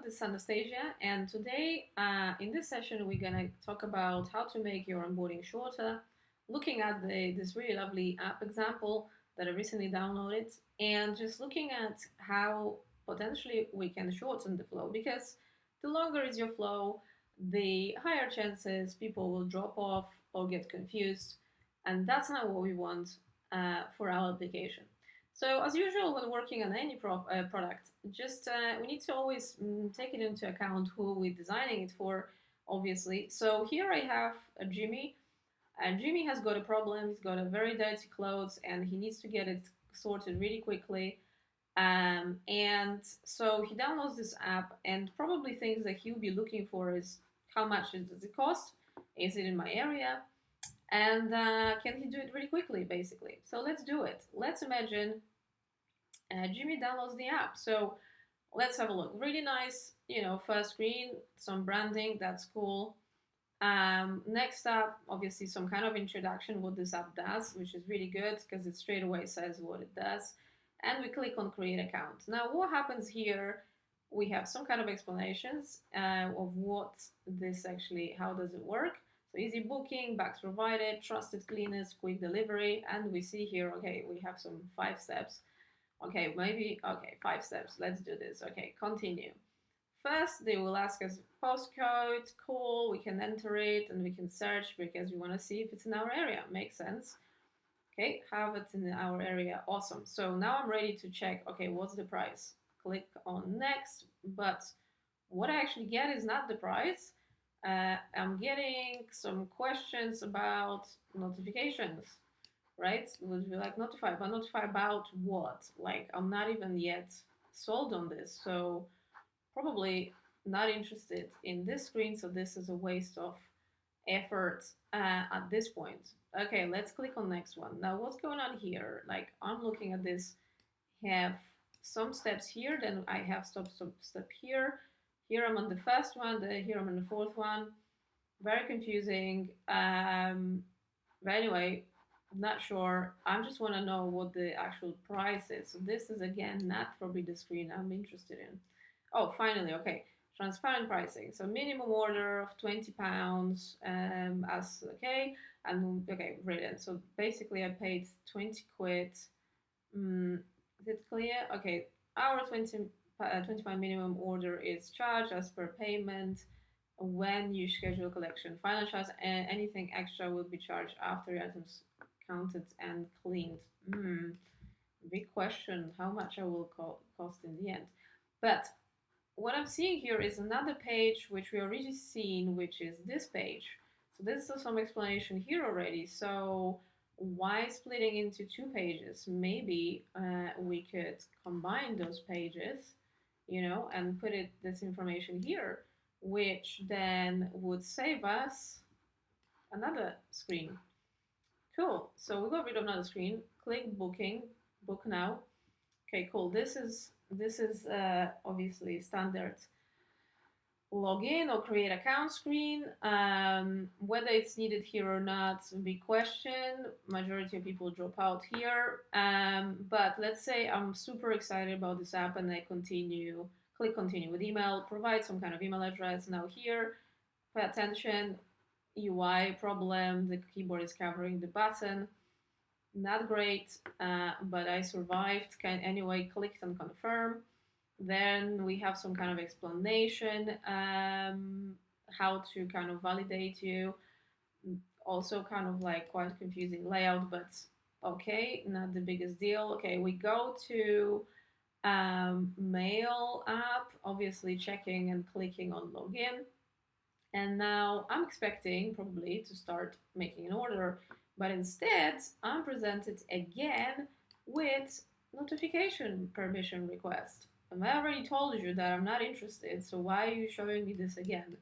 this is Anastasia, and today in this session we're gonna talk about how to make your onboarding shorter, looking at this really lovely app example that I recently downloaded, and just looking at how potentially we can shorten the flow because the longer is your flow, the higher chances people will drop off or get confused, and that's not what we want for our application. So as usual, when working on any product, just we need to always take it into account who we're designing it for, obviously. So here I have Jimmy, and Jimmy has got a problem. He's got a very dirty clothes, and he needs to get it sorted really quickly. And so he downloads this app, and probably things that he'll be looking for is how much does it cost? Is it in my area? And can he do it really quickly, basically? So let's do it. Let's imagine Jimmy downloads the app. So let's have a look. Really nice, first screen, some branding, that's cool. Next up, obviously, some kind of introduction what this app does, which is really good because it straight away says what it does. And we click on create account. Now, what happens here? We have some kind of explanations of what this actually, how does it work. So easy booking, bags provided, trusted cleaners, quick delivery, and we see here, okay, we have some 5 steps. Okay, maybe, okay, 5 steps, let's do this. Okay, continue. First, they will ask us postcode, call, we can enter it and we can search because we want to see if it's in our area. Makes sense. Okay, have it in our area, awesome. So now I'm ready to check, okay, what's the price? Click on next, but what I actually get is not the price. I'm getting some questions about notifications, right? Would be like notify, but notify about what? Like I'm not even yet sold on this, so probably not interested in this screen. So this is a waste of effort at this point. Okay, let's click on next one. Now what's going on here? Like I'm looking at this, have some steps here, then I have step here. Here I'm on the first one, here I'm on the fourth one. Very confusing. But anyway, not sure. I just want to know what the actual price is. So this is again not probably the screen I'm interested in. Oh, finally, okay. Transparent pricing. So minimum order of £20 as okay, and okay, brilliant. So basically, I paid 20 quid. Is it clear? Okay, our 25 minimum order is charged as per payment when you schedule collection. Final charge, anything extra will be charged after the items counted and cleaned. Big question how much I will cost in the end. But what I'm seeing here is another page which we already seen, which is this page. So this is some explanation here already. So why splitting into 2 pages? Maybe we could combine those pages, and put this information here, which then would save us another screen. Cool. So we got rid of another screen. Click booking, book now. Okay, cool. This is obviously standard login or create account screen. Whether it's needed here or not, big question. Majority of people drop out here. But let's say I'm super excited about this app and I click continue with email, provide some kind of email address. Now here, pay attention, UI problem, the keyboard is covering the button. Not great, but I survived. Anyway, clicked on confirm. Then we have some kind of explanation how to kind of validate you. Also kind of like quite confusing layout, but okay, not the biggest deal. Okay, we go to mail app, obviously checking and clicking on login. And now I'm expecting probably to start making an order, but instead I'm presented again with notification permission request. And I already told you that I'm not interested, so why are you showing me this again?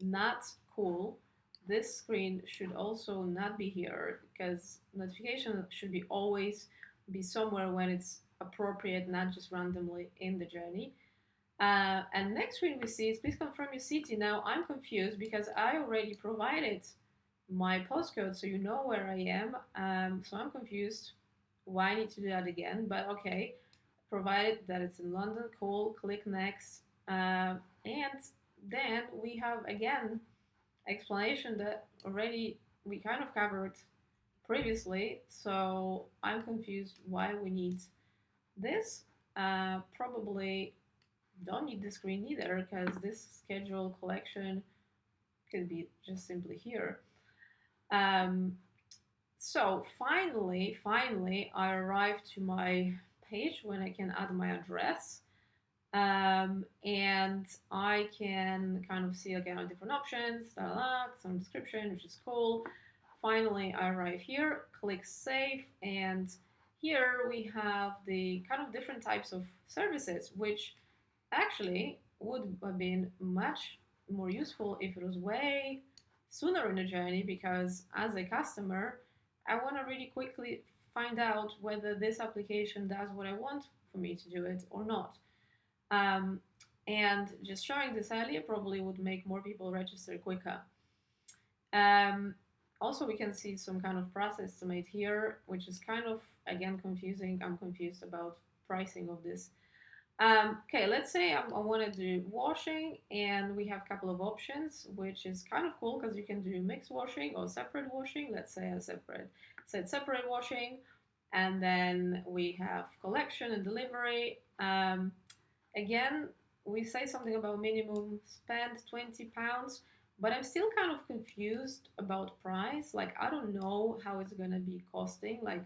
Not cool. This screen should also not be here because notification should be always be somewhere when it's appropriate, not just randomly in the journey. And next screen we see is please confirm your city. Now I'm confused because I already provided my postcode, so you know where I am. So I'm confused why I need to do that again, but okay. Provided that it's in London, cool, click next. And then we have again explanation that already we kind of covered previously. So I'm confused why we need this. Probably don't need the screen either because this schedule collection could be just simply here. Um, so finally, I arrived to my page when I can add my address. And I can kind of see again different options, some description, which is cool. Finally, I arrive here, click save, and here we have the kind of different types of services, which actually would have been much more useful if it was way sooner in the journey, because as a customer, I want to really quickly find out whether this application does what I want for me to do it or not. Um, and just showing this earlier probably would make more people register quicker. Um, Also, we can see some kind of price estimate here, which is kind of, again, confusing. I'm confused about pricing of this. Okay, let's say I want to do washing, and we have a couple of options, which is kind of cool because you can do mixed washing or separate washing. Let's say a separate washing, and then we have collection and delivery. Again, we say something about minimum spend £20, but I'm still kind of confused about price. Like, I don't know how it's gonna be costing. Like,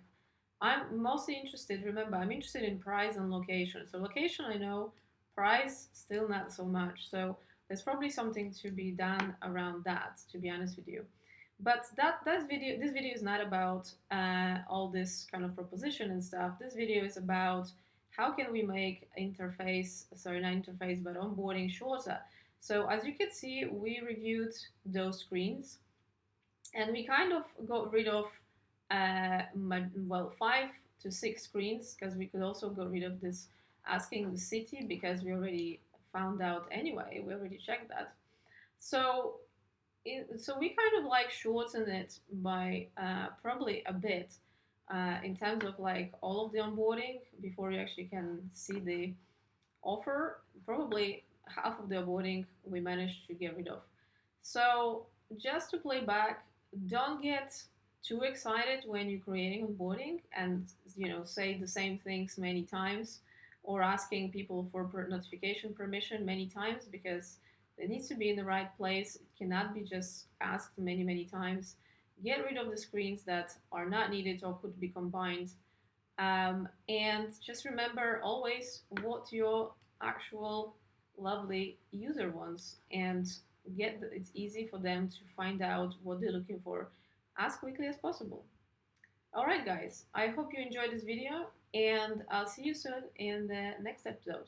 I'm mostly interested, remember, I'm interested in price and location. So location I know, price still not so much. So there's probably something to be done around that, to be honest with you. But this video is not about all this kind of proposition and stuff. This video is about how can we make interface, sorry, not interface, but onboarding shorter. So as you can see, we reviewed those screens and we kind of got rid of, well, 5 to 6 screens, because we could also get rid of this asking the city, because we already found out anyway, we already checked that. So so we kind of like shorten it by probably a bit in terms of like all of the onboarding before you actually can see the offer. Probably half of the onboarding we managed to get rid of. So just to play back, don't get too excited when you're creating onboarding and say the same things many times or asking people for notification permission many times, because it needs to be in the right place. It cannot be just asked many times. Get rid of the screens that are not needed or could be combined. And just remember always what your actual lovely user wants, and it's easy for them to find out what they're looking for as quickly as possible. Alright guys, I hope you enjoyed this video, and I'll see you soon in the next episode.